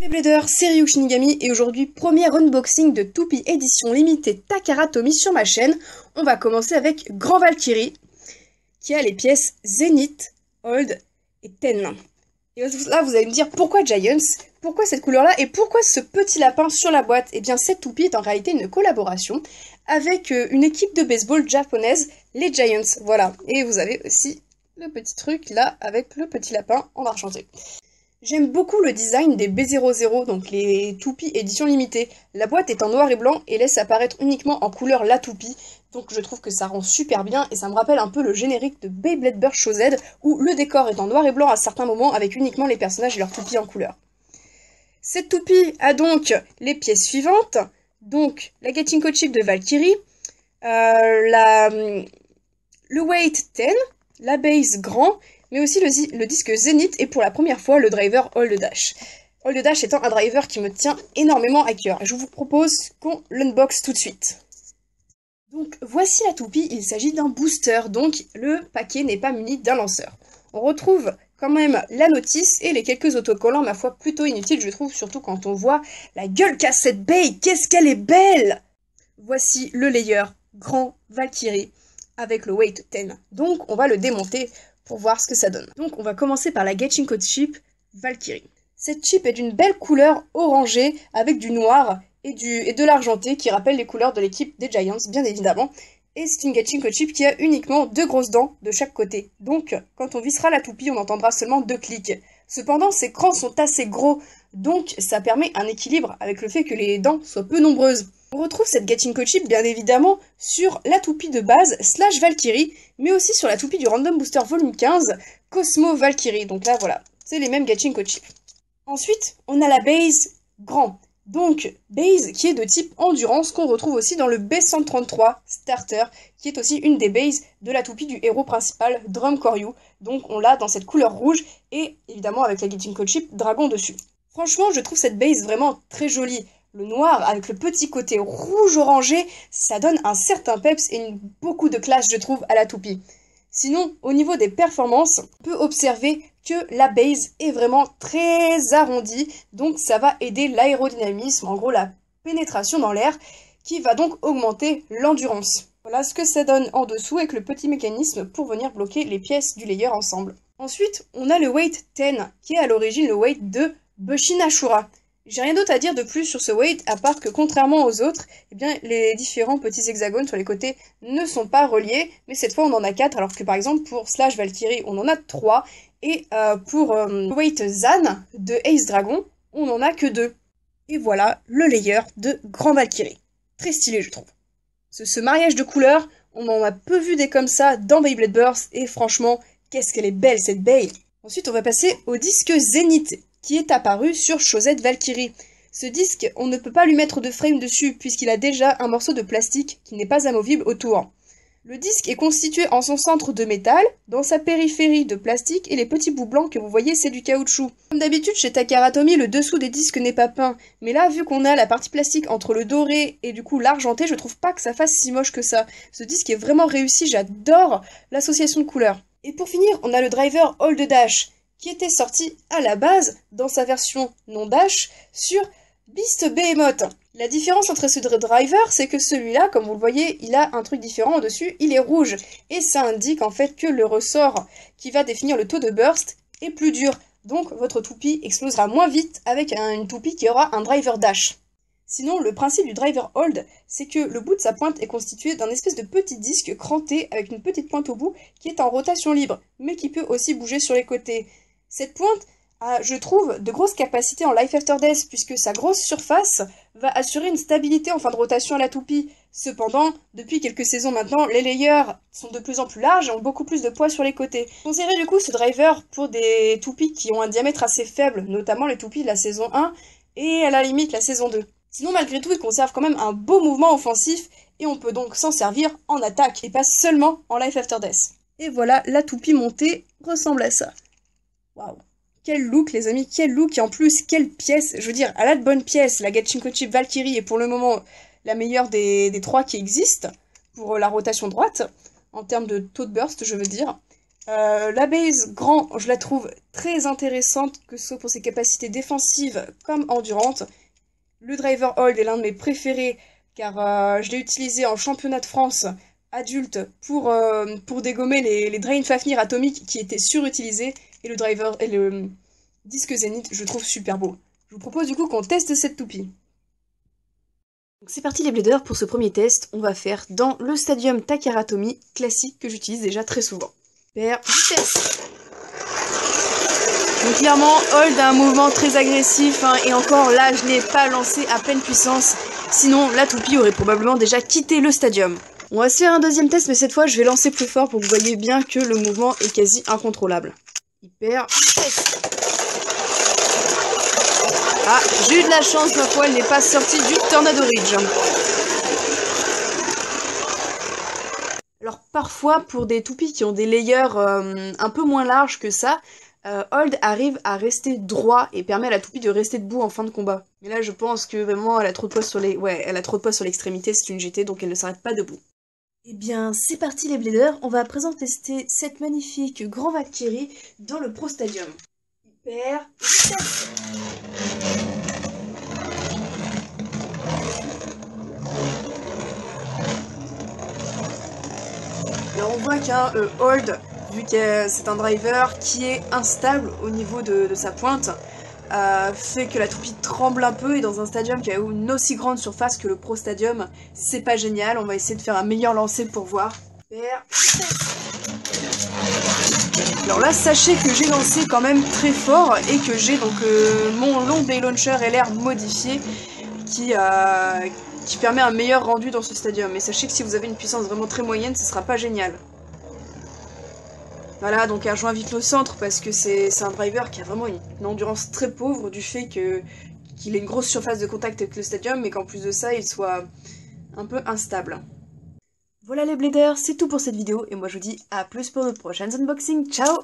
Beyblade, c'est Ryu Shinigami et aujourd'hui premier unboxing de Toupee édition limitée Takara Tomy sur ma chaîne. On va commencer avec Grand Valkyrie qui a les pièces Zenith, Old et Ten. Et là vous allez me dire pourquoi Giants, pourquoi cette couleur là et pourquoi ce petit lapin sur la boîte. Et bien cette toupie est en réalité une collaboration avec une équipe de baseball japonaise, les Giants, voilà. Et vous avez aussi le petit truc là avec le petit lapin en argenté. J'aime beaucoup le design des B00, donc les toupies édition limitée. La boîte est en noir et blanc et laisse apparaître uniquement en couleur la toupie. Donc je trouve que ça rend super bien et ça me rappelle un peu le générique de Beyblade Burst Show Z où le décor est en noir et blanc à certains moments avec uniquement les personnages et leurs toupies en couleur. Cette toupie a donc les pièces suivantes. Donc la Gachinko Chip de Valkyrie, le weight 10, la base grand, mais aussi le disque Zenith et pour la première fois le driver Hold Dash. Hold Dash étant un driver qui me tient énormément à cœur. Je vous propose qu'on l'unbox tout de suite. Donc voici la toupie, il s'agit d'un booster, donc le paquet n'est pas muni d'un lanceur. On retrouve quand même la notice et les quelques autocollants, ma foi, plutôt inutiles, je trouve, surtout quand on voit la gueule qu'a cette baie, qu'est-ce qu'elle est belle! Voici le layer Grand Valkyrie avec le weight 10. Donc on va le démonter pour voir ce que ça donne. Donc on va commencer par la Gachinko Chip Valkyrie. Cette chip est d'une belle couleur orangée avec du noir et de l'argenté qui rappelle les couleurs de l'équipe des Giants, bien évidemment. Et c'est une Gachinko Chip qui a uniquement 2 grosses dents de chaque côté. Donc quand on vissera la toupie, on entendra seulement 2 clics. Cependant, ces crans sont assez gros, donc ça permet un équilibre avec le fait que les dents soient peu nombreuses. On retrouve cette Gachinko Chip bien évidemment sur la toupie de base / Valkyrie, mais aussi sur la toupie du Random Booster Volume 15, Cosmo Valkyrie. Donc là voilà, c'est les mêmes Gachinko Chip. Ensuite, on a la base grand. Donc base qui est de type endurance qu'on retrouve aussi dans le B133 Starter, qui est aussi une des bases de la toupie du héros principal, Drum Koryu. Donc on l'a dans cette couleur rouge et évidemment avec la Gachinko Chip dragon dessus. Franchement, je trouve cette base vraiment très jolie. Le noir avec le petit côté rouge orangé, ça donne un certain peps et beaucoup de classe, je trouve, à la toupie. Sinon, au niveau des performances, on peut observer que la base est vraiment très arrondie, donc ça va aider l'aérodynamisme, en gros la pénétration dans l'air, qui va donc augmenter l'endurance. Voilà ce que ça donne en dessous avec le petit mécanisme pour venir bloquer les pièces du layer ensemble. Ensuite, on a le weight 10, qui est à l'origine le weight de Bushin Ashura. J'ai rien d'autre à dire de plus sur ce weight, à part que contrairement aux autres, eh bien, les différents petits hexagones sur les côtés ne sont pas reliés, mais cette fois on en a 4, alors que par exemple pour / Valkyrie on en a 3, et pour weight Zan de Ace Dragon, on en a que 2. Et voilà le layer de Grand Valkyrie. Très stylé je trouve. Ce mariage de couleurs, on en a peu vu des comme ça dans Beyblade Burst, et franchement, qu'est-ce qu'elle est belle cette baie. Ensuite on va passer au disque Zenith, qui est apparu sur Show Z Valkyrie. Ce disque, on ne peut pas lui mettre de frame dessus, puisqu'il a déjà un morceau de plastique qui n'est pas amovible autour. Le disque est constitué en son centre de métal, dans sa périphérie de plastique, et les petits bouts blancs que vous voyez, c'est du caoutchouc. Comme d'habitude, chez Takara Tomy, le dessous des disques n'est pas peint, mais là, vu qu'on a la partie plastique entre le doré et du coup l'argenté, je trouve pas que ça fasse si moche que ça. Ce disque est vraiment réussi, j'adore l'association de couleurs. Et pour finir, on a le driver Hold Dash, qui était sorti à la base, dans sa version non dash, sur Beast Behemoth. La différence entre ce driver, c'est que celui-là, comme vous le voyez, il a un truc différent au-dessus, il est rouge. Et ça indique en fait que le ressort qui va définir le taux de burst est plus dur. Donc votre toupie explosera moins vite avec une toupie qui aura un driver dash. Sinon, le principe du driver hold, c'est que le bout de sa pointe est constitué d'un espèce de petit disque cranté avec une petite pointe au bout qui est en rotation libre, mais qui peut aussi bouger sur les côtés. Cette pointe a, je trouve, de grosses capacités en Life After Death, puisque sa grosse surface va assurer une stabilité en fin de rotation à la toupie. Cependant, depuis quelques saisons maintenant, les layers sont de plus en plus larges et ont beaucoup plus de poids sur les côtés. Je conseillerais du coup ce driver pour des toupies qui ont un diamètre assez faible, notamment les toupies de la saison 1 et à la limite la saison 2. Sinon, malgré tout, il conserve quand même un beau mouvement offensif et on peut donc s'en servir en attaque et pas seulement en Life After Death. Et voilà, la toupie montée ressemble à ça. Waouh, quel look les amis, quel look et en plus quelle pièce, je veux dire, elle a de bonnes pièces, la Gachinko Chip Valkyrie est pour le moment la meilleure des 3 qui existent pour la rotation droite, en termes de taux de burst je veux dire. La base grand, je la trouve très intéressante, que ce soit pour ses capacités défensives comme endurantes. Le driver hold est l'un de mes préférés, car je l'ai utilisé en championnat de France adulte pour dégommer les Drain Fafnir atomiques qui étaient surutilisés, et le driver et le disque Zénith, je le trouve super beau. Je vous propose du coup qu'on teste cette toupie. Donc c'est parti les bladers, pour ce premier test, on va faire dans le Stadium Takaratomi classique que j'utilise déjà très souvent. Super, vitesse. Donc clairement, hold a un mouvement très agressif, hein, et encore là, je n'ai pas lancé à pleine puissance, sinon la toupie aurait probablement déjà quitté le stadium. On va se faire un deuxième test, mais cette fois, je vais lancer plus fort pour que vous voyez bien que le mouvement est quasi incontrôlable. Hyper vitesse. Ah, j'ai eu de la chance, ma foi, elle n'est pas sortie du Tornado Ridge. Alors parfois, pour des toupies qui ont des layers un peu moins larges que ça, hold arrive à rester droit et permet à la toupie de rester debout en fin de combat. Mais là, je pense que vraiment, elle a trop de poids sur elle a trop de poids sur l'extrémité, c'est une GT, donc elle ne s'arrête pas debout. Eh bien, c'est parti les bladers, on va à présent tester cette magnifique Grand Valkyrie dans le Pro Stadium. Hyper vitesse. Alors on voit qu'un hold, vu que c'est un driver qui est instable au niveau de sa pointe, fait que la toupie tremble un peu, et dans un stadium qui a une aussi grande surface que le Pro Stadium, c'est pas génial. On va essayer de faire un meilleur lancer pour voir. Alors là, sachez que j'ai lancé quand même très fort et que j'ai donc mon long bay launcher LR modifié qui permet un meilleur rendu dans ce stadium. Mais sachez que si vous avez une puissance vraiment très moyenne, ce sera pas génial. Voilà, donc elle rejoint vite le centre parce que c'est un driver qui a vraiment une endurance très pauvre du fait qu'il ait une grosse surface de contact avec le stadium, mais qu'en plus de ça, il soit un peu instable. Voilà les bladers, c'est tout pour cette vidéo, et moi je vous dis à plus pour de prochains unboxings. Ciao!